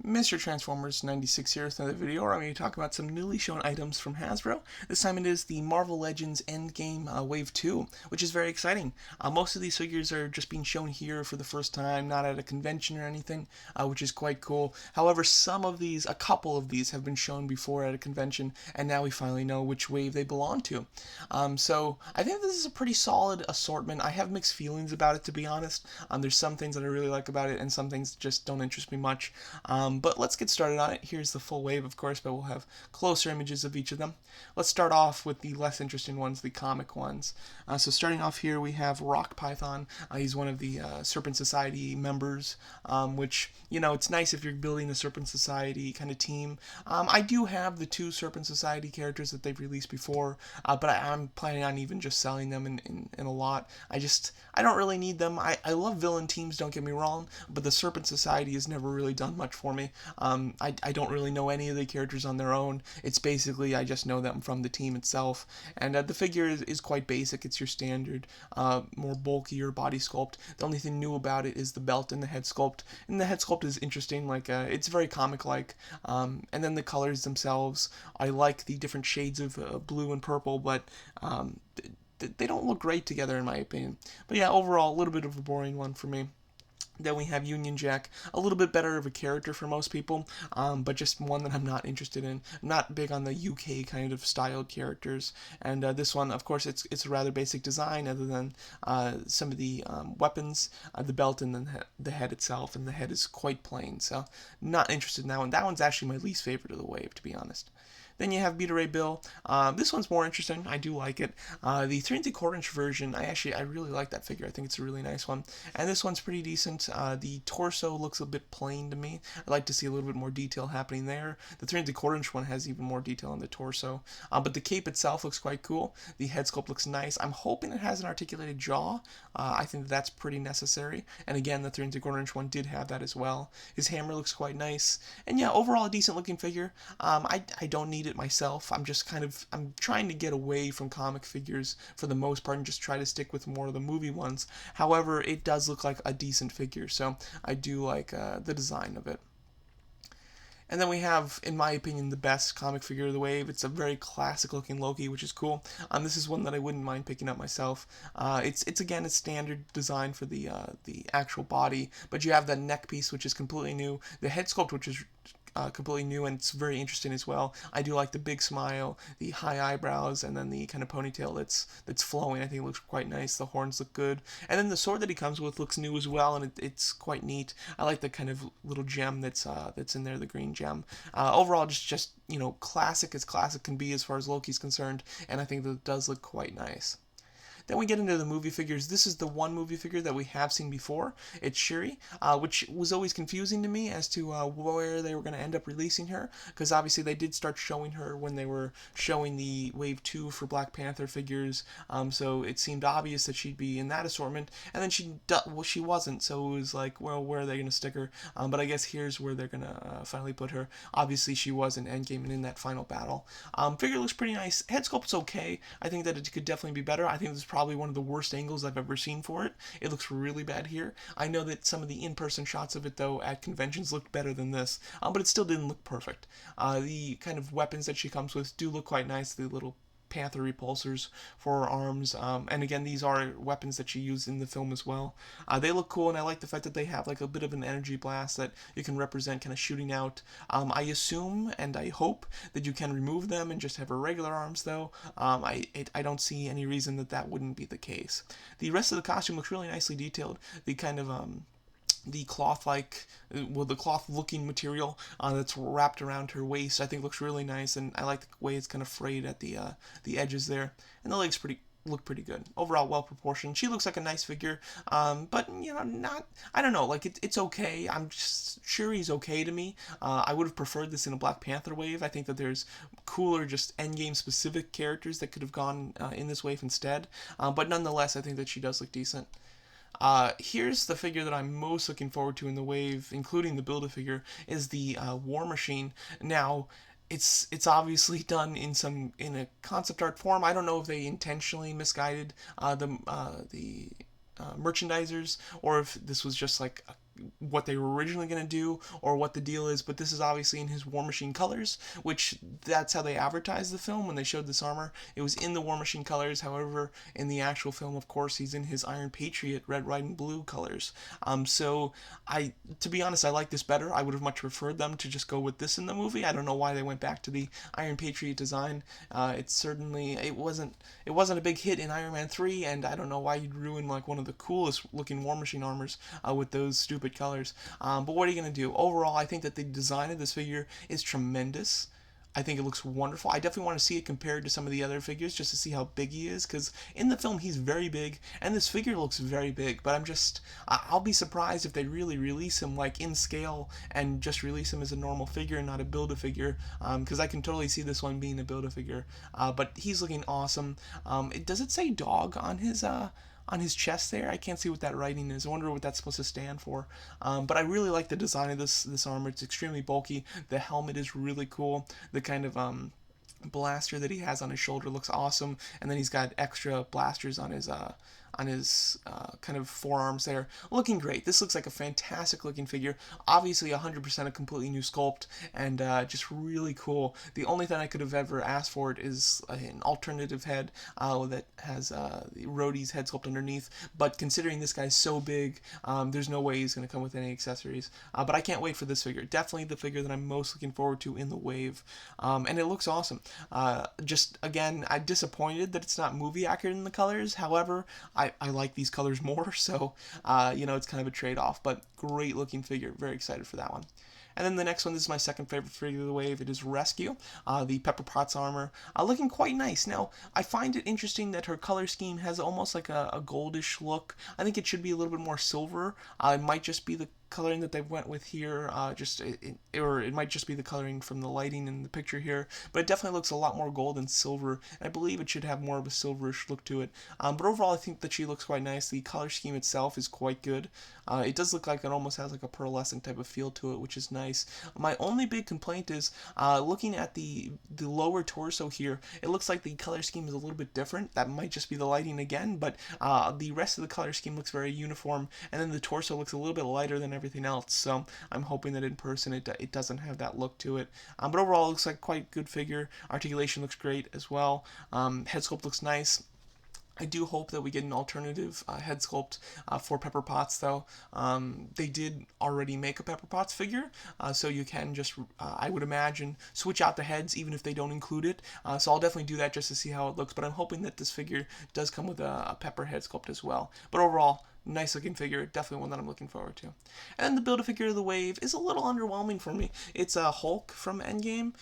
Mr. Transformers 96 here with another video where I'm going to talk about some newly shown items from Hasbro. This time it is the Marvel Legends Endgame Wave 2, which is very exciting. Most of these figures are just being shown here for the first time, not at a convention or anything, which is quite cool. However, a couple of these have been shown before at a convention, and now we finally know which wave they belong to. So I think this is a pretty solid assortment. I have mixed feelings about it, to be honest. There's some things that I really like about it, and some things just don't interest me much. But let's get started on it. Here's the full wave, of course, but we'll have closer images of each of them. Let's start off with the less interesting ones, the comic ones. So starting off here, we have Rock Python. He's one of the Serpent Society members, which, you know, it's nice if you're building a Serpent Society kind of team. I do have the two Serpent Society characters that they've released before, but I'm planning on even just selling them in a lot. I don't really need them. I love villain teams, don't get me wrong, but the Serpent Society has never really done much for me. I don't really know any of the characters on their own. It's basically, I just know them from the team itself. And the figure is quite basic. It's your standard, more bulkier body sculpt. The only thing new about it is the belt and the head sculpt. And the head sculpt is interesting, it's very comic-like. And then the colors themselves, I like the different shades of blue and purple, but they don't look great together in my opinion. But yeah, overall, a little bit of a boring one for me. Then we have Union Jack, a little bit better of a character for most people, but just one that I'm not interested in. I'm not big on the UK kind of styled characters, and this one, of course, it's a rather basic design other than some of the weapons, the belt, and then the head itself, and the head is quite plain, so not interested in that one. That one's actually my least favorite of the wave, to be honest. Then you have Beta Ray Bill. This one's more interesting. I do like it. The 3 3/4 inch version, I really like that figure. I think it's a really nice one. And this one's pretty decent. The torso looks a bit plain to me. I'd like to see a little bit more detail happening there. The 3 3/4 inch one has even more detail on the torso. But the cape itself looks quite cool. The head sculpt looks nice. I'm hoping it has an articulated jaw. I think that's pretty necessary. And again, the 3 3/4 inch one did have that as well. His hammer looks quite nice. And yeah, overall a decent looking figure. I don't need it myself. I'm trying to get away from comic figures for the most part and just try to stick with more of the movie ones. However, it does look like a decent figure, so I do like the design of it. And then we have, in my opinion, the best comic figure of the wave. It's a very classic looking Loki, which is cool. This is one that I wouldn't mind picking up myself. It's again a standard design for the actual body, but you have the neck piece, which is completely new. The head sculpt, which is completely new, and it's very interesting as well. I do like the big smile, the high eyebrows, and then the kind of ponytail that's flowing. I think it looks quite nice. The horns look good, and then the sword that he comes with looks new as well, and it's quite neat. I like the kind of little gem that's in there, the green gem. Overall, just classic as classic can be as far as Loki's concerned, and I think that it does look quite nice. Then we get into the movie figures. This is the one movie figure that we have seen before. It's Shuri, which was always confusing to me as to where they were going to end up releasing her, because obviously they did start showing her when they were showing the Wave 2 for Black Panther figures, so it seemed obvious that she'd be in that assortment, and then she wasn't, so it was like, well, where are they going to stick her? But I guess here's where they're going to finally put her. Obviously, she was in Endgame and in that final battle. Figure looks pretty nice. Head sculpt's okay. I think that it could definitely be better. I think this is probably one of the worst angles I've ever seen for it. It looks really bad here. I know that some of the in-person shots of it, though, at conventions looked better than this, but it still didn't look perfect. The kind of weapons that she comes with do look quite nice. The little Panther repulsors for her arms, and again, these are weapons that she used in the film as well. They look cool, and I like the fact that they have like a bit of an energy blast that you can represent kind of shooting out. I assume and I hope that you can remove them and just have her regular arms, though. I don't see any reason that wouldn't be the case. The rest of the costume looks really nicely detailed. The kind of the the cloth-looking material that's wrapped around her waist, I think looks really nice, and I like the way it's kind of frayed at the edges there, and the legs look pretty good. Overall, well proportioned. She looks like a nice figure, but I don't know, like it's okay. Shuri's okay to me. I would have preferred this in a Black Panther wave. I think that there's cooler, just Endgame specific characters that could have gone in this wave instead, but nonetheless, I think that she does look decent. Here's the figure that I'm most looking forward to in the wave, including the Build-A-Figure, is the War Machine. Now, it's obviously done in a concept art form. I don't know if they intentionally misguided the merchandisers, or if this was just like what they were originally going to do or what the deal is, but this is obviously in his War Machine colors, which that's how they advertised the film when they showed this armor. It was in the War Machine colors. However, in the actual film, of course, he's in his Iron Patriot red, white, and blue colors. So to be honest, I like this better. I would have much preferred them to just go with this in the movie. I don't know why they went back to the Iron Patriot design. It wasn't a big hit in Iron Man 3, and I don't know why you'd ruin like one of the coolest looking War Machine armors with those stupid colors. But what are you gonna do? Overall, I think that the design of this figure is tremendous. I think it looks wonderful. I definitely want to see it compared to some of the other figures just to see how big he is, because in the film he's very big and this figure looks very big, but I'll be surprised if they really release him like in scale and just release him as a normal figure and not a Build-A-Figure, because I can totally see this one being a Build-A-Figure. But he's looking awesome. Does it say dog on his chest there? I can't see what that writing is. I wonder what that's supposed to stand for. But I really like the design of this armor. It's extremely bulky. The helmet is really cool. The kind of blaster that he has on his shoulder looks awesome, and then he's got extra blasters on his kind of forearms there, looking great. This looks like a fantastic looking figure. Obviously 100% a completely new sculpt, and just really cool. The only thing I could have ever asked for it is an alternative head that has Rhodey's head sculpt underneath, but considering this guy's so big, there's no way he's going to come with any accessories. But I can't wait for this figure. Definitely the figure that I'm most looking forward to in the wave, and it looks awesome. Just again, I'm disappointed that it's not movie accurate in the colors. However, I like these colors more, so it's kind of a trade-off, but great looking figure. Very excited for that one. And then the next one, this is my second favorite figure of the wave. It is Rescue, the Pepper Potts armor, looking quite nice. Now, I find it interesting that her color scheme has almost like a goldish look. I think it should be a little bit more silver. It might just be the coloring that they went with here, or it might just be the coloring from the lighting in the picture here, but it definitely looks a lot more gold and silver, and I believe it should have more of a silverish look to it. But overall, I think that she looks quite nice. The color scheme itself is quite good. It does look like it almost has like a pearlescent type of feel to it, which is nice. My only big complaint is looking at the lower torso here, it looks like the color scheme is a little bit different. That might just be the lighting again, but the rest of the color scheme looks very uniform, and then the torso looks a little bit lighter than everything else, so I'm hoping that in person it doesn't have that look to it. But overall, it looks like quite good figure. Articulation looks great as well. Head sculpt looks nice. I do hope that we get an alternative head sculpt for Pepper Potts, though. They did already make a Pepper Potts figure, so you can just, I would imagine, switch out the heads even if they don't include it. So I'll definitely do that just to see how it looks, but I'm hoping that this figure does come with a Pepper head sculpt as well. But overall, nice looking figure, definitely one that I'm looking forward to. And the Build-A-Figure of the wave is a little underwhelming for me. It's a Hulk from Endgame,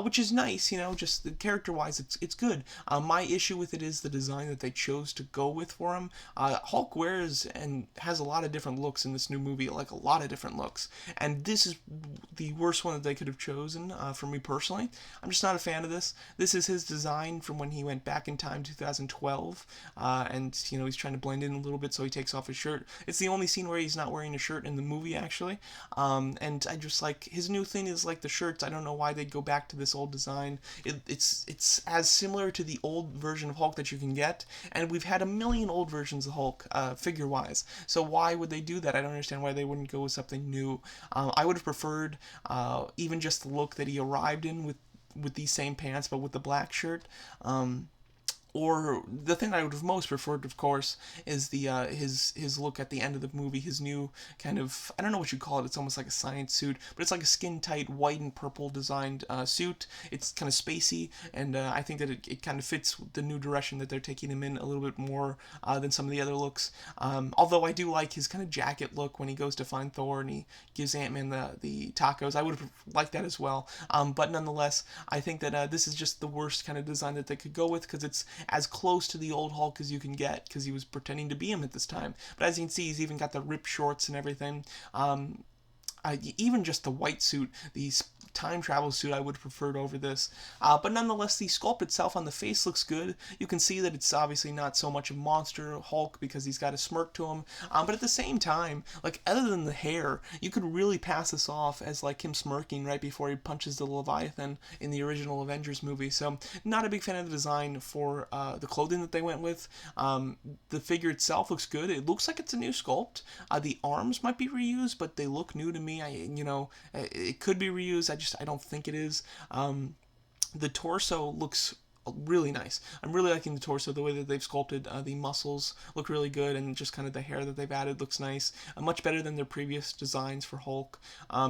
which is nice, just the character-wise, it's good. My issue with it is the design that they chose to go with for him. Hulk wears and has a lot of different looks in this new movie, like a lot of different looks, and this is the worst one that they could have chosen for me personally. I'm just not a fan of this. This is his design from when he went back in time, 2012, and he's trying to blend in a little bit, so he takes off his shirt. It's the only scene where he's not wearing a shirt in the movie, actually. And I just like his new thing is like the shirts. I don't know why they'd go back to this old design. It's as similar to the old version of Hulk that you can get, and we've had a million old versions of Hulk figure wise. So why would they do that? I don't understand why they wouldn't go with something new. I would have preferred even just the look that he arrived in with these same pants, but with the black shirt. Or the thing I would have most preferred, of course, is the his look at the end of the movie. His new kind of, I don't know what you call it. It's almost like a science suit, but it's like a skin tight white and purple designed suit. It's kind of spacey, and I think that it kind of fits the new direction that they're taking him in a little bit more than some of the other looks. Although I do like his kind of jacket look when he goes to find Thor and he gives Ant-Man the tacos. I would have liked that as well. But nonetheless, I think that this is just the worst kind of design that they could go with, because it's as close to the old Hulk as you can get, because he was pretending to be him at this time. But as you can see, he's even got the ripped shorts and everything. Even just the white suit, these time travel suit I would have preferred over this. But nonetheless, the sculpt itself on the face looks good. You can see that it's obviously not so much a monster Hulk because he's got a smirk to him. But at the same time, like other than the hair, you could really pass this off as like him smirking right before he punches the Leviathan in the original Avengers movie. So not a big fan of the design for the clothing that they went with. The figure itself looks good. It looks like it's a new sculpt. The arms might be reused, but they look new to me. It could be reused. I don't think it is. The torso looks really nice. I'm really liking the torso, the way that they've sculpted the muscles look really good, and just kind of the hair that they've added looks nice. Much better than their previous designs for Hulk.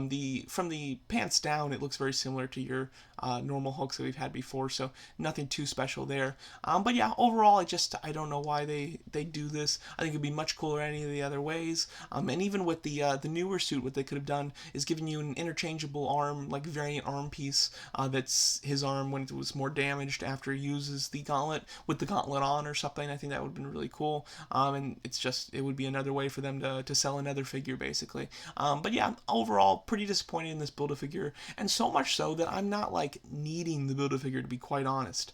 The from the pants down, it looks very similar to your normal Hulks that we've had before, so nothing too special there. But yeah, overall, I don't know why they do this. I think it'd be much cooler any of the other ways. And even with the newer suit, what they could have done is given you an interchangeable arm, like variant arm piece that's his arm when it was more damaged after he uses the gauntlet with the gauntlet on or something. I think that would have been really cool. And it would be another way for them to sell another figure basically. But yeah, overall, pretty disappointed in this Build-A-Figure, and so much so that I'm not like needing the Build-A-Figure, to be quite honest.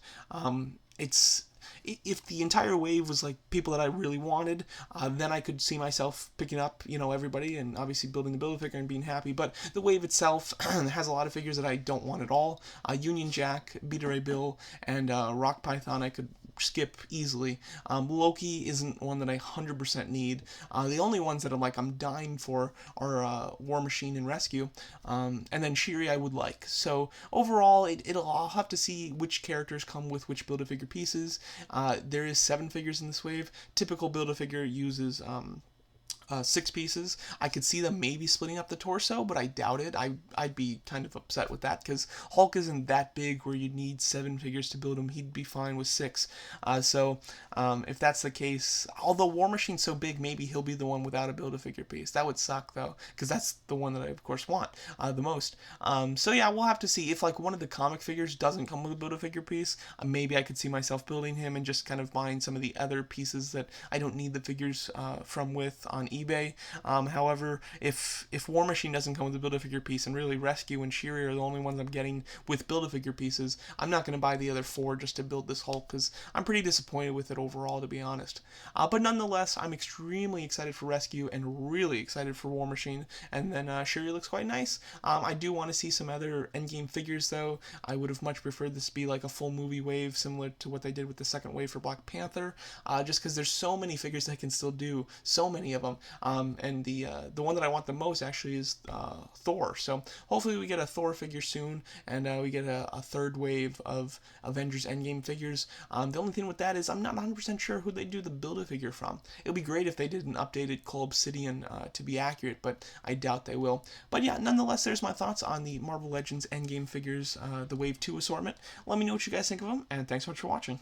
It's if the entire wave was like people that I really wanted, then I could see myself picking up, everybody and obviously building the Build-A-Figure and being happy. But the wave itself has a lot of figures that I don't want at all. Union Jack, Beta Ray Bill, and Rock Python I could skip easily. Loki isn't one that I 100% need. The only ones that I'm dying for are War Machine and Rescue, and then Shuri I would like. So overall, I'll have to see which characters come with which Build-A-Figure pieces. There is 7 figures in this wave. Typical Build-A-Figure uses 6 pieces. I could see them maybe splitting up the torso, but I doubt it. I'd be kind of upset with that because Hulk isn't that big where you need 7 figures to build him. He'd be fine with 6. If that's the case, although War Machine's so big, maybe he'll be the one without a Build-A-Figure piece. That would suck though, because that's the one that I of course want the most. So yeah, we'll have to see if like one of the comic figures doesn't come with a Build-A-Figure piece. Maybe I could see myself building him and just kind of buying some of the other pieces that I don't need the figures from with on eBay. However, if War Machine doesn't come with a Build-A-Figure piece, and really Rescue and Shuri are the only ones I'm getting with Build-A-Figure pieces, I'm not going to buy the other 4 just to build this Hulk because I'm pretty disappointed with it overall, to be honest. But nonetheless, I'm extremely excited for Rescue and really excited for War Machine, and then Shuri looks quite nice. I do want to see some other Endgame figures though. I would have much preferred this to be like a full movie wave, similar to what they did with the second wave for Black Panther, just because there's so many figures they can still do, so many of them. And the one that I want the most actually is Thor. So hopefully we get a Thor figure soon, and we get a third wave of Avengers Endgame figures. The only thing with that is I'm not 100% sure who they do the Build-A-Figure from. It would be great if they did an updated Cull Obsidian to be accurate, but I doubt they will. But yeah, nonetheless, there's my thoughts on the Marvel Legends Endgame figures, the Wave 2 assortment. Let me know what you guys think of them, and thanks so much for watching.